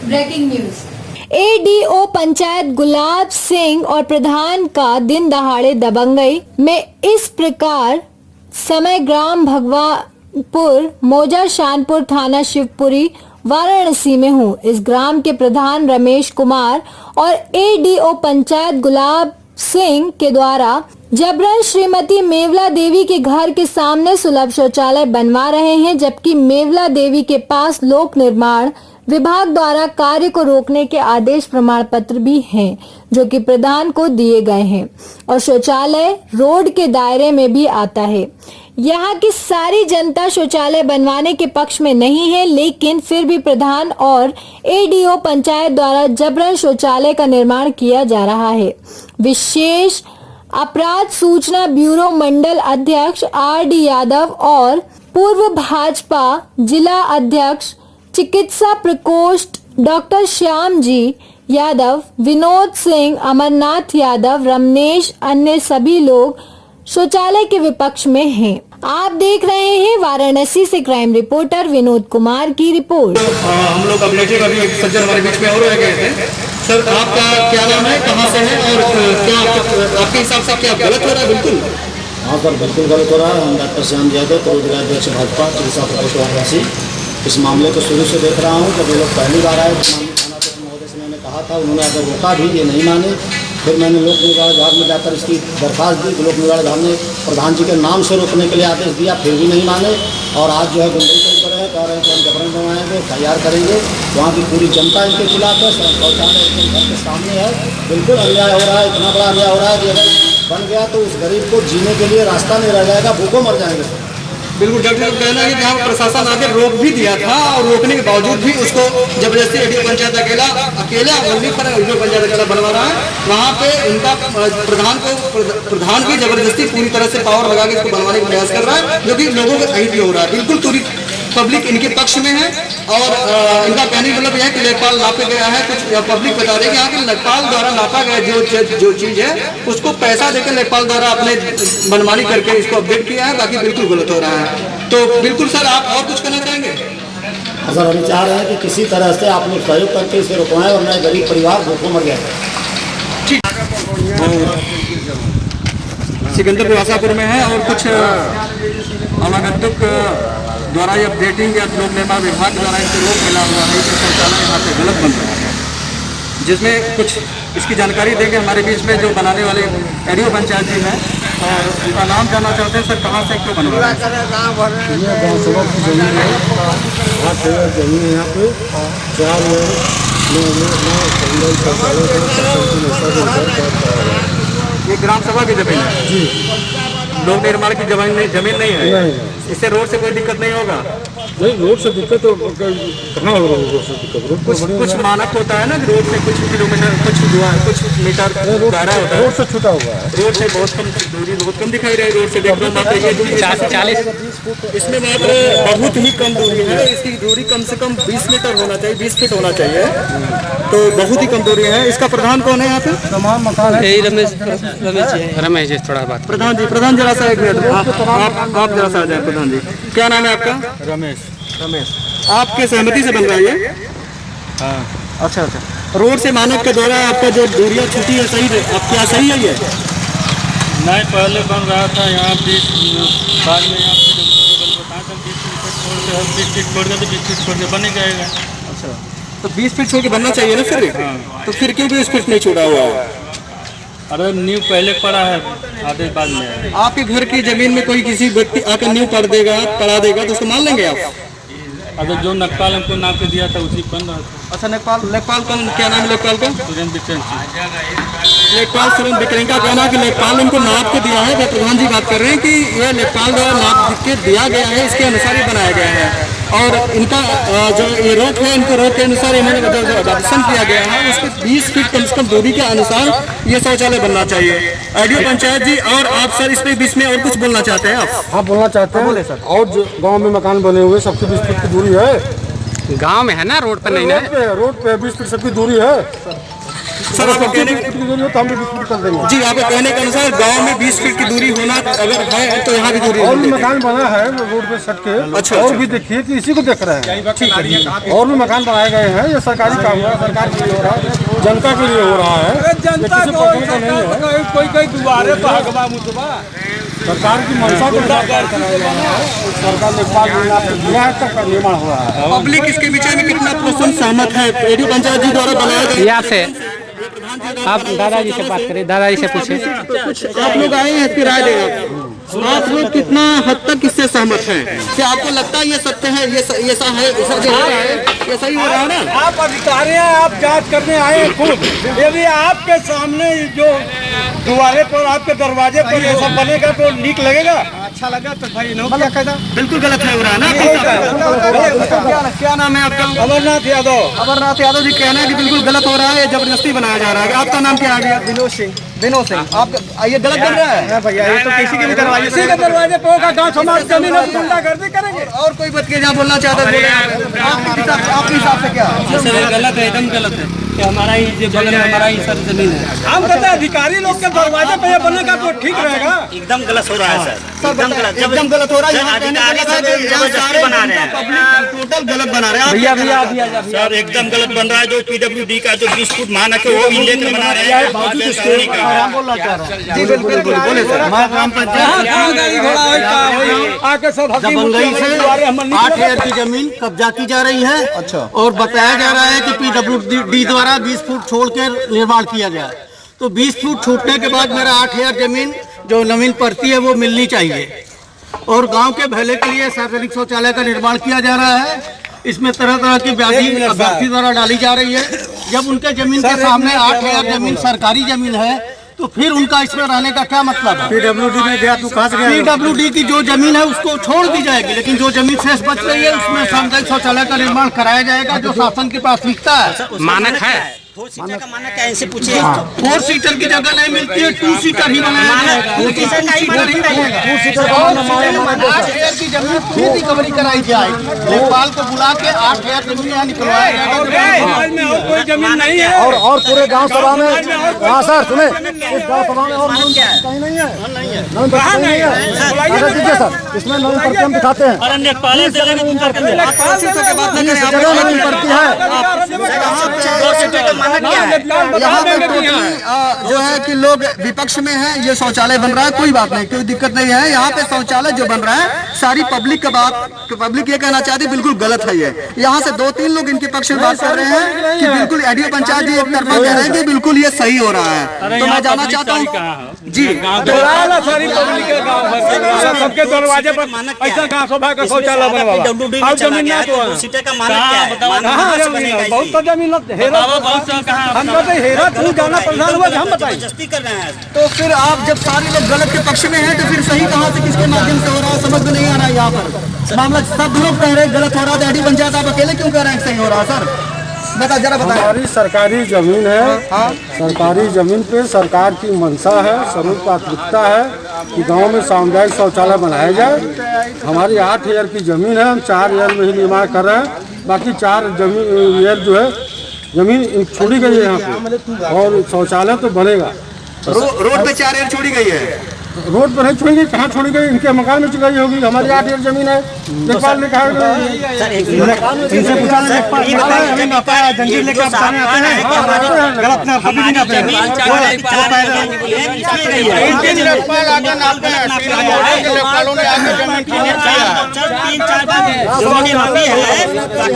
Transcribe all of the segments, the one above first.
Breaking news. ADO panchayat Gulab Singh और प्रधान का दिन दहाड़े दबंगई में इस प्रकार समय ग्राम भगवानपुर मौजा शानपुर थाना शिवपुरी वाराणसी में हूँ। इस ग्राम के प्रधान रमेश कुमार और एडीओ पंचायत गुलाब सिंह के द्वारा जबरन श्रीमती मेवला देवी के घर के सामने सुलभ शौचालय बनवा रहे हैं, जबकि मेवला देवी के पास लोक निर्माण विभाग द्वारा कार्य को रोकने के आदेश प्रमाण पत्र भी हैं, जो कि प्रधान को दिए गए हैं और शौचालय रोड के दायरे में भी आता है। यहाँ की सारी जनता शौचालय बनवाने के पक्ष में नहीं है, लेकिन फिर भी प्रधान और एडीओ पंचायत द्वारा जबरन शौचालय का निर्माण किया जा रहा है। विशेष अपराध सूचना ब्यूरो मंडल अध्यक्ष आर.डी. यादव और पूर्व भाजपा जिला अध्यक्ष चिकित्सा प्रकोष्ठ डॉक्टर श्याम जी यादव, विनोद सिंह, अमरनाथ यादव, रमनेश, अन्य सभी लोग शौचालय के विपक्ष में हैं। आप देख रहे हैं वाराणसी से क्राइम रिपोर्टर विनोद कुमार की रिपोर्ट। हम लोग अपडेटेड अभी एक सज्जन हमारे बीच में और रह गए थे। सर, आपका क्या नाम है, कहाँ से है और क्या आपके हिसाब से क्या गलत हो रहा है? बिल्कुल हाँ सर, बिल्कुल गलत हो रहा है। हम डॉक्टर श्याम यादव, पूर्व जिलाध्यक्ष भाजपा चिकित्सा प्रकोष्ठ वाराणसी, इस मामले को शुरू से देख रहा हूँ। जब ये लोग पहली बार आए तो माननीय थानाध्यक्ष महोदय से मैंने कहा था, उन्होंने अगर रोका भी, ये नहीं माने। फिर मैंने लोक निर्माण विभाग में जाकर इसकी दरख्वास्त दी। लोक निर्माण विभाग ने प्रधान जी के नाम से रोकने के लिए आदेश दिया, फिर भी नहीं माने। और आज जो है गुंडई कर रहे हैं, कह रहे हैं कि हम जबरन बनवाएंगे, तैयार करेंगे। वहाँ की पूरी जनता इनके खिलाफ है। शौचालय एकदम घर के सामने है। बिल्कुल अन्याय हो रहा है, इतना बड़ा अन्याय हो रहा है कि अगर बन गया तो उस गरीब को जीने के लिए रास्ता नहीं रह जाएगा, भूखों मर जाएंगे। बिल्कुल डॉक्टर साहब कहना है कि जहाँ प्रशासन आके रोक भी दिया था और रोकने के बावजूद भी उसको जबरदस्ती एडीओ पंचायत अकेला मंदिर पर एडीओ पंचायत अकेला बनवा रहा है। वहाँ पे उनका प्रधान की जबरदस्ती पूरी तरह से पावर लगा के इसको बनवाने का प्रयास कर रहा है, जो कि लोगों को अहित हो रहा है। बिल्कुल पूरी पब्लिक इनके पक्ष में है और इनका कहने का मतलब यह है कि लेखपाल नापे गया है। कुछ पब्लिक बता रही है कि यहाँ के लेखपाल द्वारा नापा गया जो चीज़ है उसको पैसा देकर लेखपाल द्वारा अपने मनमानी करके इसको अपडेट किया है, बाकी बिल्कुल गलत हो रहा है। तो बिल्कुल सर, आप और कुछ कहना चाहेंगे? सर, हम चाह रहे हैं कि किसी तरह से आप लोग सहयोग करके इसे रुकवाएं, वरना गरीब परिवार भूखों मर गया। सिकंदर वासापुर में है और कुछ अनागंतुक द्वारा ये अपडेटिंग या लोक निर्माण विभाग द्वारा इसे रोक मिला हुआ है कि शौचालय यहाँ पे गलत बन रहा है, जिसमें कुछ इसकी जानकारी देंगे हमारे बीच में जो बनाने वाले एडीओ पंचायत जी हैं और उनका नाम जानना चाहते हैं। सर, कहाँ से क्यों बनवा रहे हैं? गाँव सभा की जमीन है, 8 एकड़ जमीन है। यहाँ पे 4 ये ग्राम सभा की जमीन है जी, लोक निर्माण की जमीन नहीं है। इससे रोड से कोई दिक्कत नहीं होगा? नहीं, रोड से दिक्कत तो कहाँ होगा? रोड से दिक्कत कुछ मानक होता है ना कि रोड से कुछ किलोमीटर कुछ मीटर दायरा होता है। रोड से छूटा हुआ है। रोड से बहुत कम दूरी, बहुत कम दिखाई रही है। रोड से देखो मात्र 40 इसमें मात्र बहुत ही कम दूरी है। इसकी दूरी कम से कम 20 मीटर होना चाहिए, 20 फीट होना चाहिए। तो बहुत ही कम दूरी है। इसका प्रधान कौन है यहाँ पे? तमाम मकान है। रमेश जी, थोड़ा बात। प्रधान जरा सा एक मिनट आप जरा सा आ जाए। प्रधान जी, क्या नाम है आपका? रमेश। आपके सहमति से बन रहा है ये? हाँ। अच्छा। रोड से मानक के द्वारा आपका जो दूरियां छूटी है, सही है? आप क्या सही है ये? नहीं, पहले बन रहा था यहाँ 20 बाद में यहाँ पे 20 फीट छोड़ के 20 फीट छोड़ के बन ही जाएगा। अच्छा, तो 20 फीट छोड़ के बनना चाहिए ना फिर? तो फिर क्यों 20 फीट नहीं छोड़ा हुआ है? अरे न्यू पहले पड़ा है, आधे बाद में है। आपके घर की जमीन में कोई किसी व्यक्ति आकर न्यू पढ़ा देगा तो उसको मान लेंगे आप? अगर जो नक्काल हमको नाप के दिया था उसी बन रहा था। अच्छा, लेखपाल का क्या नाम है? लेखपाल का सुरेंद्र बिक्रम लेखपाल सुरेंद्र बिक्रम का कहना है कि लेखपाल इनको नाप के दिया है। प्रधान जी बात कर रहे हैं कि यह लेखपाल द्वारा नाप के दिया गया है, इसके अनुसार ही बनाया गया है। और इनका जो ये रोक है, इनको रोक के अनुसार इन्होंने जो अडॉप्शन किया गया है उसके 20 फीट कम से कम दूरी के अनुसार ये शौचालय बनना चाहिए। एडीओ पंचायत जी, और आप सर इसमें बीच में और कुछ बोलना चाहते हैं आप? हाँ, बोलना चाहते हैं। बोले सर। और जो गाँव में मकान बने हुए सबकी 20 फीट की दूरी है। गांव में है ना, रोड पर नहीं है। रोड पे 20 फीट सबकी दूरी है। सर आपको कहने तो हम भी 20 फीट कर देंगे। जी आपके कहने के अनुसार गांव में 20 फीट की दूरी होना अगर है तो यहाँ भी दूरी और भी होनी मकान बना है रोड पे सट के। अच्छा, और भी देखिए कि इसी को देख रहे हैं। ठीक है, और भी मकान बनाए गए हैं। ये सरकारी काम है, सरकार के लिए हो रहा है, जनता के लिए हो रहा है। जनता को कोई दुआरे सरकार की मंशा को सरकार ने दिया है तक निर्माण हो रहा है। पब्लिक इसके विषय में कितना % सहमत है? एडीओ पंचायत जी द्वारा बनाया गया यहाँ से आप दादाजी से बात करें, दादाजी से पूछे। कुछ आप लोग आए हैं, इसकी राय दें आप लोग कितना हद तक इससे सहमत हैं? क्या आपको लगता है ये सत्य है, ये ऐसा है, ऐसा जो हो रहा है ये सही हो रहा है ना? आप अधिकारी हैं, आप जांच करने आए हैं खुद। यदि आपके सामने जो दुआरे पर आपके दरवाजे पर ये सब बनेगा तो लीक लगेगा। अच्छा लगा तो भाई बिल्कुल गलत है हो रहा है ना? क्या नाम है आपका? अमरनाथ यादव। अमरनाथ यादव जी कहना है कि बिल्कुल गलत हो रहा है, जबरदस्ती बनाया जा रहा है। आपका नाम क्या आ गया? विनोद सिंह। विनोद सिंह। आप ये गलत बन रहा है भैया, ये तो किसी के भी दरवाजे किसी के दरवाजे पर होगा, गाँव समाज जमीन गुंडागर्दी करेंगे। और कोई बात के जहाँ बोलना चाहता है आपके हिसाब से क्या? गलत है, एकदम गलत है। हमारा ही जो बगल में हमारा ही सब जमीन है। हम कहते हैं अधिकारी लोग के दरवाजे पे ये बनेगा तो ठीक रहेगा। एकदम गलत हो रहा है सर, एकदम गलत हो रहा है। यहाँ जबरदस्ती बना रहे हैं, टोटल गलत बना रहे हैं। भैया सर एकदम गलत बन रहा है। जो PWD का जो 20 फुट मानक है वो भी लेकर बना रहे हैं। जी बिल्कुल बोले सर। ग्राम पंचायत आके सब दबंगई से 8 एकड़ की जमीन कब्जा की जा रही है। अच्छा। और बताया जा रहा है कि PWD द्वारा 20 फुट छोड़ के निर्माण किया गया। तो 20 फुट छूटने के बाद मेरा 8 एकड़ जमीन जो नवीन पड़ती है वो मिलनी चाहिए। और गांव के भले के लिए सार्वजनिक शौचालय का निर्माण किया जा रहा है। इसमें तरह तरह की ब्याजी अभ्यर्थी द्वारा डाली जा रही है। जब उनके जमीन के सामने 8 एकड़ जमीन सरकारी जमीन है तो फिर उनका इसमें रहने का क्या मतलब है? PWD में गया तू कहाँ से गया? PWD की जो जमीन है उसको छोड़ दी जाएगी, लेकिन जो जमीन शेष बच रही है उसमें सामुदायिक शौचालय का निर्माण कराया जाएगा जो शासन की प्राथमिकता है। मानक है 4 सीटर का मानक क्या इनसे पूछिए। 4 सीटर की जगह नहीं मिलती है, 2 सीटर ही बनाया जाएगा। 2 सीटर का ही बनता है। 2 सीटर 8 एकड़ की जमीन फिर रिकवरी कराई जाएगी। लेखपाल को बुला के 8 एकड़ जमीन यहाँ निकलवाया जाएगा। और कोई जमीन नहीं है। और पूरे गांव सभा में हाँ सर सुने, इस गांव सभा में और कहीं नहीं है, नहीं है सर। इसमें नवीन पड़ती हम दिखाते हैं। और नेपाल से नवीन पड़ती है, नवीन पड़ती है। 2 सीटर का मानक क्या है? यहाँ पे जो है कि लोग विपक्ष में है, ये शौचालय बन रहा है, कोई बात नहीं, कोई दिक्कत नहीं है। यहाँ पे शौचालय जो बन रहा है सारी पब्लिक का बात, पब्लिक ये कहना चाहती है बिल्कुल गलत है। ये यहाँ से 2-3 लोग इनके पक्ष में बात कर रहे हैं कि बिल्कुल एडीओ पंचायत जी एक तरफा कह रहे हैं कि बिल्कुल ये सही हो रहा है। तो मैं जानना चाहता हूँ जी सारी पब्लिक के गाँव सबके दरवाजे पर ऐसा गाँव सभा का शौचालय बनवा। अब जमीन ना तो 2 सीटर का मानक क्या है? बहुत जमीन हम कहते हेरा तू जाना प्रधान हुआ हम बताइए। जबरदस्ती कर रहे हैं। तो फिर आप जब सारे लोग गलत के पक्ष में हैं तो फिर सही कहाँ से किसके माध्यम से हो रहा है समझ में नहीं आ रहा है। यहाँ पर मामला सब लोग कह रहे हैं गलत हो रहा है, एडीओ पंचायत आप अकेले क्यों कह रहे हैं सही हो रहा है? सर बता जरा बताएं। हमारी सरकारी जमीन है, सरकारी जमीन पे सरकार की मंशा है, सर्व प्राथमिकता है कि गांव में सामुदायिक शौचालय बनाया जाए। हमारी 8 एकड़ की जमीन है, हम 4 एकड़ में ही निर्माण कर रहे हैं। बाकी 4 एकड़ जो है जमीन छोड़ी गई है यहाँ पे और शौचालय तो बनेगा। रोड पे 4 एकड़ छोड़ी गई है। रोड पर नहीं छोड़ी गई, कहाँ छोड़ी गई? इनके मकान में चुकाई होगी। हमारी 8 एकड़ जमीन है। लेखपाल ने कहा इनसे पूछा जंजीर लेकर आप सामने आते हैं गलत ना कभी नहीं आते हैं।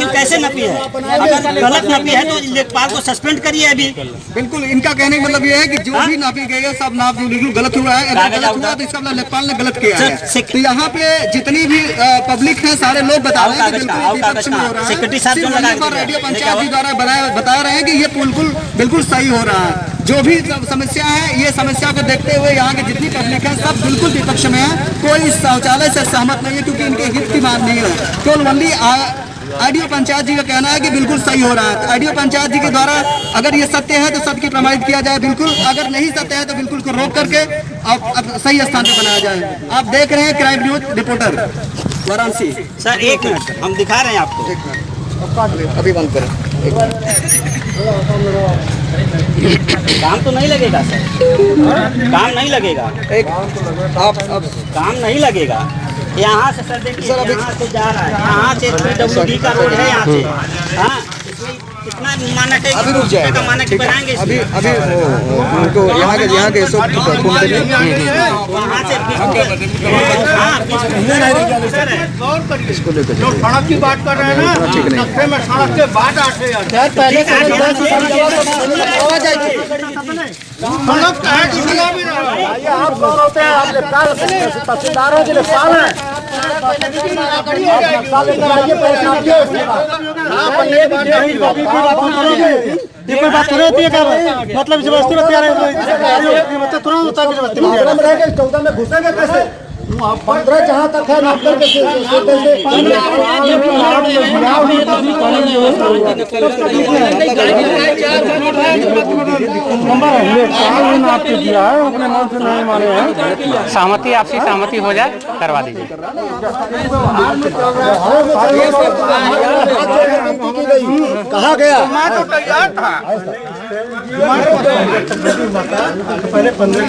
कैसे नपी है? अगर गलत नपी है तो लेखपाल को सस्पेंड करिए अभी। बिल्कुल इनका कहने का मतलब ये है कि जो भी नापी गई है सब नाप बिल्कुल गलत हुआ है। अगर गलत हुआ तो इसका मतलब लेखपाल ने गलत किया है। तो यहाँ पे जितनी भी पब्लिक है सारे लोग बता रहे हैं कि बिल्कुल विपक्ष में हो रहा है। रेडियो पंचायत जी द्वारा बता रहे हैं कि ये बिल्कुल सही हो रहा है। जो भी समस्या है ये समस्या को देखते हुए यहाँ की जितनी पब्लिक है सब बिल्कुल विपक्ष में है। कोई इस शौचालय से सहमत नहीं है क्योंकि इनके हित की बात नहीं है। केवल ओनली आईडीओ पंचायत जी का कहना है कि बिल्कुल सही हो रहा है। आईडीओ पंचायत जी के द्वारा अगर ये सत्य है तो सत्य की प्रमाणित किया जाए बिल्कुल, अगर नहीं सत्य है तो बिल्कुल को रोक करके अब सही स्थान पे बनाया जाए। आप देख रहे हैं crime news reporter Varanasi. Sir 1 minute हम दिखा रहे हैं आपको। अभी बंद करें। काम तो नहीं लगेगा सर, काम नहीं लगेगा, एक आप अब काम नहीं लगेगा। यहाँ से सर देखिए, यहाँ से जा रहा है, यहाँ से PWD का रोड है, यहाँ से हाँ, इसमें कितना मानक है, अभी रुक जाएगा, मानक ठीक है। बनाएंगे अभी उनको यहाँ के सब वहाँ से इसको लेकर जो सड़क की बात कर रहे हैं ना, नक्शे में सड़क के बाद 8,000 पहले सड़क है, कितना भी आप कौन होते हैं? आप तहसीलदारों के लेखपाल हैं। कोई बात थोड़ी होती है क्या? मतलब जबरदस्ती बतिया रहे हैं, तुरंत होता है जबरदस्ती। 14 में घुसेंगे कैसे? 15 जहाँ तक है नौकर सहमति, आपसी सहमति हो जाए करवा दीजिए। कहा गया पहले 15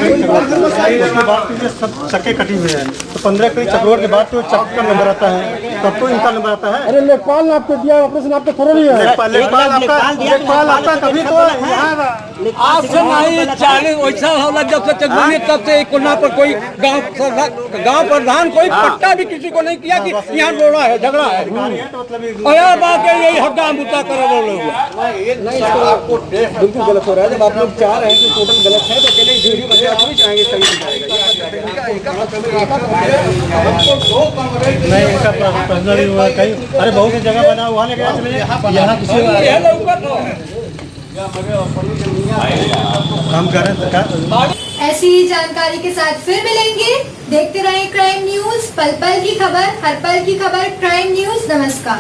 उसके बाद सब चक्के कटी हुए हैं, तो 15 कड़ी चक्रोड के बाद तो चक्कर का नंबर आता है, तब तो इनका नंबर आता है। अरे लेखपाल ने आपको दिया, ऑपरेशन आपको थोड़ा नहीं है। लेखपाल आपका कभी तो आपसे नहीं चाहे वैसा होला, जब से चक्रोडी तब से कोना पर कोई गांव प्रधान कोई पट्टा भी किसी को नहीं किया कि यहाँ रोड़ा है, झगड़ा है। और बात है यही हड्डा मुद्दा कर नहीं, तो आपको बिल्कुल गलत हो रहा है। जब आप लोग चाह रहे हैं कि टोटल गलत है तो अकेले वीडियो पंचायत नहीं चाहेंगे सही नहीं, इनका प्रश्न भी हुआ कहीं। अरे बहुत सी जगह बना वहाँ लेके यहाँ किसी काम करें। ऐसी ही जानकारी के साथ फिर मिलेंगे। देखते रहें क्राइम न्यूज, पल पल की खबर, हर पल की खबर। क्राइम न्यूज, नमस्कार।